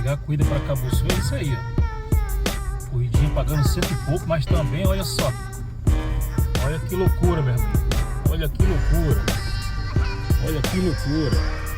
pegar a corrida para Cabuçu é isso aí, ó. Corridinha pagando 100 e pouco, mas também, olha só. Olha que loucura, meu irmão. Olha que loucura. Olha que loucura.